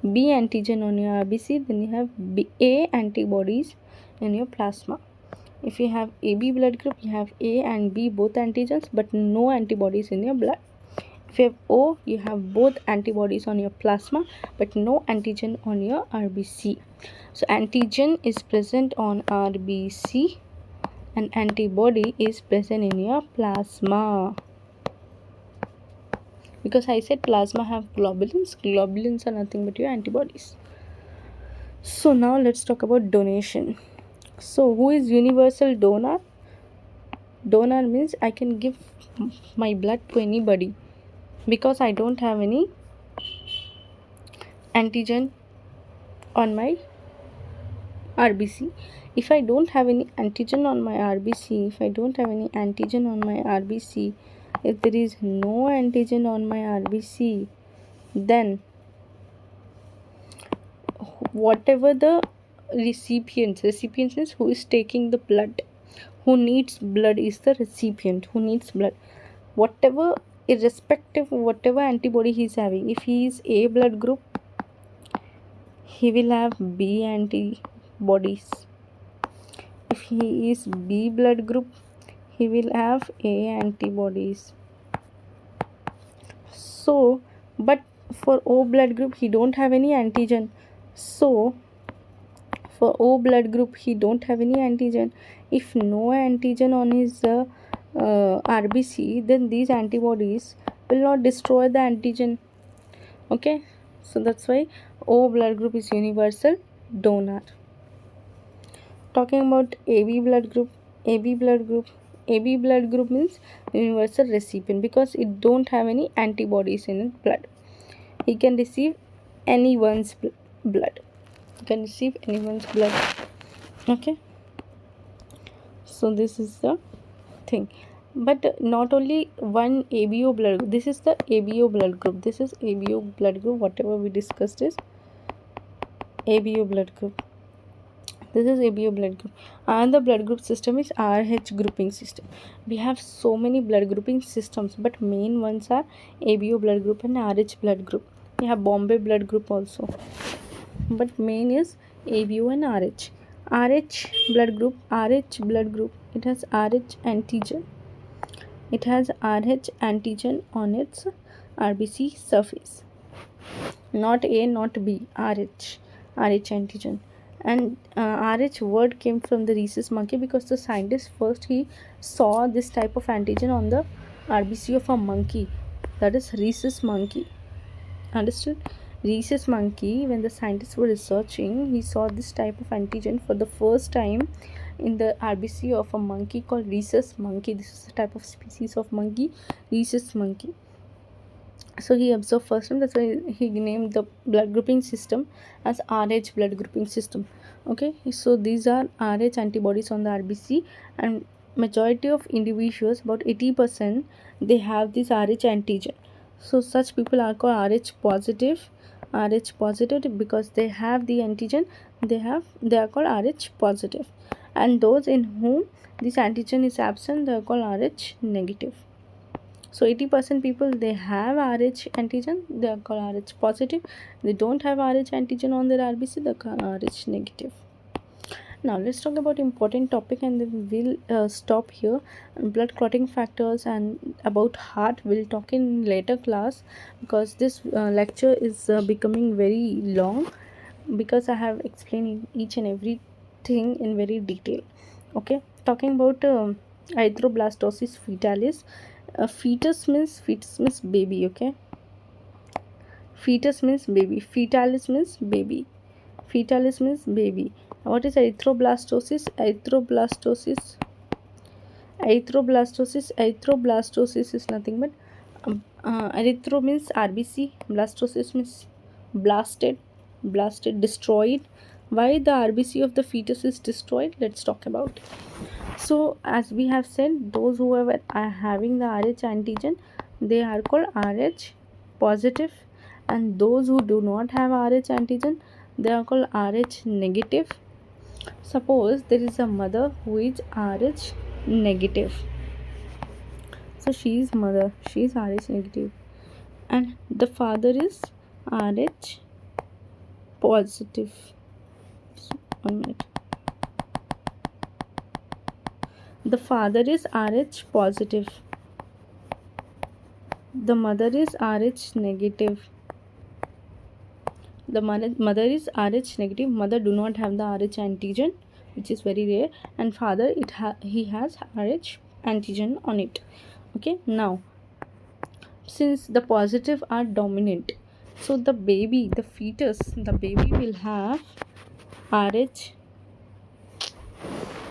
B antigen on your RBC, then you have A antibodies in your plasma. If you have AB blood group, you have A and B both antigens but no antibodies in your blood. If you have O, you have both antibodies on your plasma but no antigen on your RBC. So antigen is present on RBC and antibody is present in your plasma. Because I said plasma have globulins. Globulins are nothing but your antibodies. So now let's talk about donation. So who is universal donor? Donor means I can give my blood to anybody because I don't have any antigen on my RBC. If I don't have any antigen on my RBC, if there is no antigen on my RBC, then whatever the recipient means who is taking the blood, who needs blood is the recipient who needs blood. Whatever, irrespective of whatever antibody he is having, if he is A blood group, he will have B antibodies. If he is B blood group, he will have A antibodies. So, but for O blood group, he don't have any antigen. So, for O blood group, he don't have any antigen. If no antigen on his RBC, then these antibodies will not destroy the antigen. Okay, so that's why O blood group is universal donor. Talking about AB blood group, AB blood group means universal recipient because it don't have any antibodies in its blood. He can receive anyone's blood. He can receive anyone's blood. Okay, so this is the thing. But not only one ABO blood group. This is the ABO blood group. This is ABO blood group. Whatever we discussed is ABO blood group. This is ABO blood group. And the blood group system is RH grouping system. We have so many blood grouping systems, but main ones are ABO blood group and RH blood group. We have Bombay blood group also, but main is ABO and RH. RH blood group, it has RH antigen. It has RH antigen on its RBC surface. Not A, not B, RH antigen. And RH word came from the rhesus monkey because the scientist first he saw this type of antigen on the RBC of a monkey, that is rhesus monkey. Understood? Rhesus monkey, when the scientists were researching, he saw this type of antigen for the first time in the RBC of a monkey called rhesus monkey. This is a type of species of monkey, rhesus monkey. So he observed first time, that's why he named the blood grouping system as Rh blood grouping system. Okay, so these are Rh antibodies on the RBC, and majority of individuals, about 80%, they have this Rh antigen. So such people are called Rh positive. Rh positive because they have the antigen, they are called Rh positive. And those in whom this antigen is absent, they are called Rh negative. So 80% people, they have Rh antigen, they are called Rh positive. They don't have Rh antigen on their RBC, they are called Rh negative. Now let's talk about important topic, and then we'll stop here. Blood clotting factors and about heart we'll talk in later class, because this lecture is becoming very long, because I have explained each and everything in very detail. Okay, talking about erythroblastosis fetalis. Fetus means baby. Okay, fetus means baby, fetalis means baby, fetalis means baby. What is erythroblastosis? Erythroblastosis is nothing but erythro means RBC, blastosis means blasted, destroyed. Why the RBC of the fetus is destroyed? Let's talk about it. So as we have said, those who are having the Rh antigen, they are called Rh positive, and those who do not have Rh antigen, they are called Rh negative. Suppose there is a mother who is Rh negative. So she is mother, she is Rh negative, and the father is Rh positive. So, 1 minute. The father is Rh positive. The mother is Rh negative. The mother is Rh negative. Mother do not have the Rh antigen, which is very rare, and father he has Rh antigen on it. Okay, now since the positive are dominant, so the baby, the fetus, the baby will have Rh.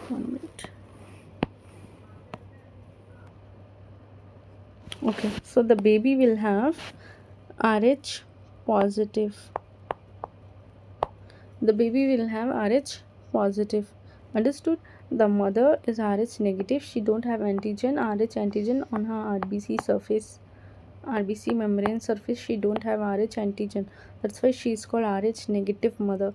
1 minute. Okay, so the baby will have Rh positive. The baby will have Rh positive. Understood? The mother is Rh negative. She don't have antigen, Rh antigen on her RBC surface, RBC membrane surface. She don't have Rh antigen. That's why she is called Rh negative mother.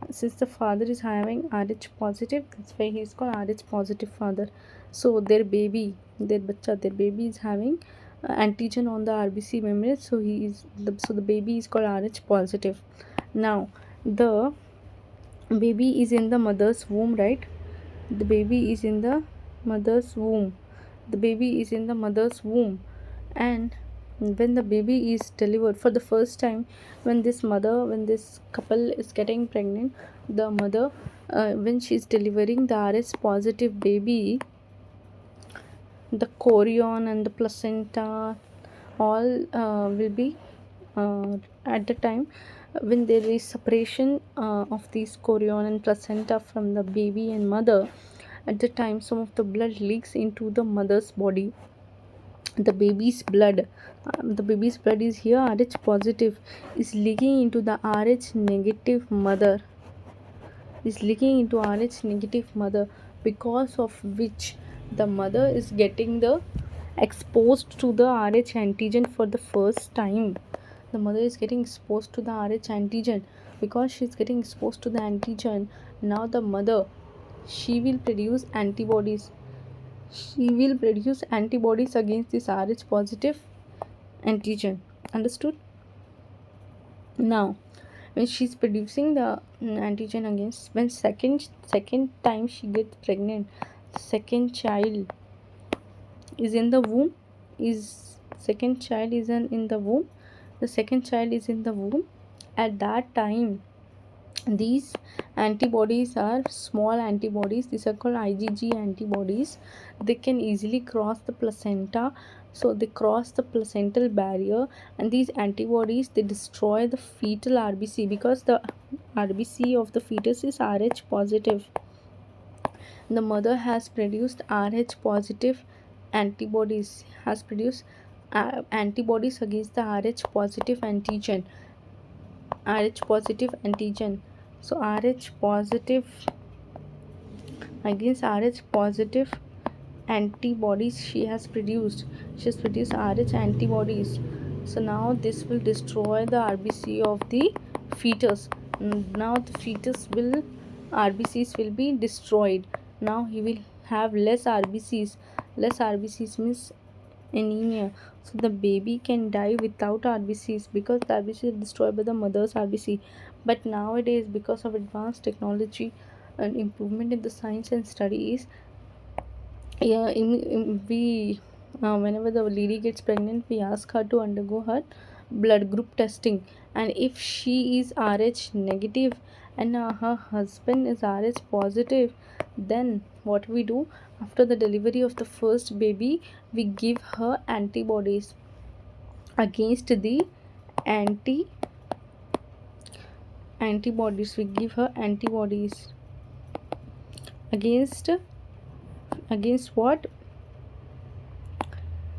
Since the father is having Rh positive, that's why he is called Rh positive father. So their baby, their baby is having antigen on the RBC membrane. So the baby is called Rh positive. Now the baby is in the mother's womb, right? The baby is in the mother's womb. The baby is in the mother's womb, and when the baby is delivered for the first time, when this couple is getting pregnant, the mother, when she is delivering the RS positive baby, the chorion and the placenta all will be at the time when there is separation of these chorion and placenta from the baby and mother. At the time, some of the blood leaks into the mother's body. The baby's blood, is here Rh positive, is leaking into the Rh negative mother, because of which the mother is getting the exposed to the Rh antigen for the first time. The mother is getting exposed to the Rh antigen. Because she is getting exposed to the antigen, now the mother, she will produce antibodies. Against this Rh positive antigen. Understood? Now when she's producing the antigen against, when second time she gets pregnant, second child is in the womb, is second child is in the womb, the second child is in the womb. At that time, these antibodies are small antibodies. These are called IgG antibodies. They can easily cross the placenta, so they cross the placental barrier, and these antibodies, they destroy the fetal RBC, because the RBC of the fetus is Rh positive. The mother has produced Rh positive antibodies, has produced antibodies against the Rh positive antigen. Rh positive antigen. So Rh positive against Rh positive antibodies she has produced Rh antibodies. So now this will destroy the RBC of the fetus. Now the fetus will RBCs will be destroyed. Now he will have less RBCs. Less RBCs means anemia. So the baby can die without RBCs because the RBC is destroyed by the mother's RBC. But nowadays, because of advanced technology and improvement in the science and studies, yeah, we whenever the lady gets pregnant, we ask her to undergo her blood group testing, and if she is Rh negative and her husband is Rh positive, then what we do, after the delivery of the first baby, we give her antibodies against the anti antibodies we give her antibodies against what?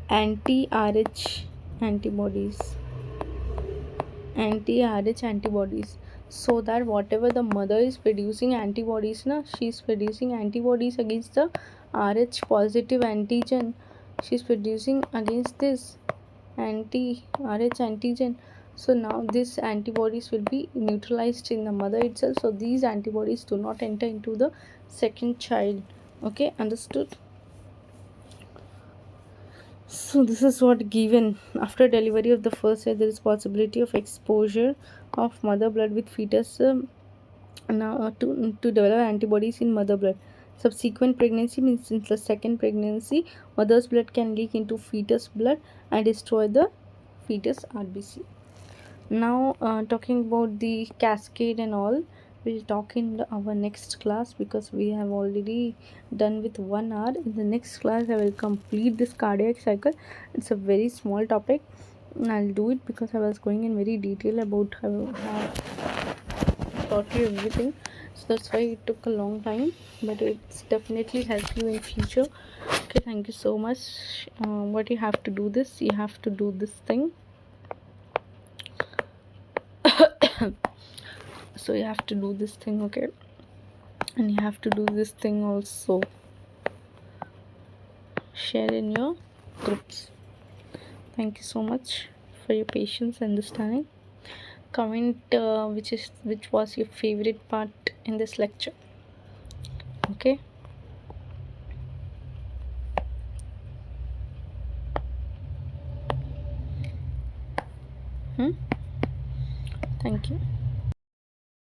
Anti-Rh antibodies. Anti-Rh antibodies. So that whatever the mother is producing antibodies, na, she is producing antibodies against the Rh positive antigen. She is producing against this anti-Rh antigen. So now these antibodies will be neutralized in the mother itself. So these antibodies do not enter into the second child. Okay, understood? So this is what given after delivery of the first child, there is possibility of exposure of mother blood with fetus now to develop antibodies in mother blood. Subsequent pregnancy means in the second pregnancy, mother's blood can leak into fetus blood and destroy the fetus RBC. Now talking about the cascade and all, we'll talk in our next class because we have already done with 1 hour. In the next class I will complete this cardiac cycle. It's a very small topic. I'll do it because I was going in very detail about how taught you everything, so that's why it took a long time, but it's definitely help you in future. Okay, thank you so much. What you have to do this, you have to do this thing. So you have to do this thing, okay, and you have to do this thing also, share in your groups. Thank you so much for your patience and understanding. Comment which was your favorite part in this lecture. Okay.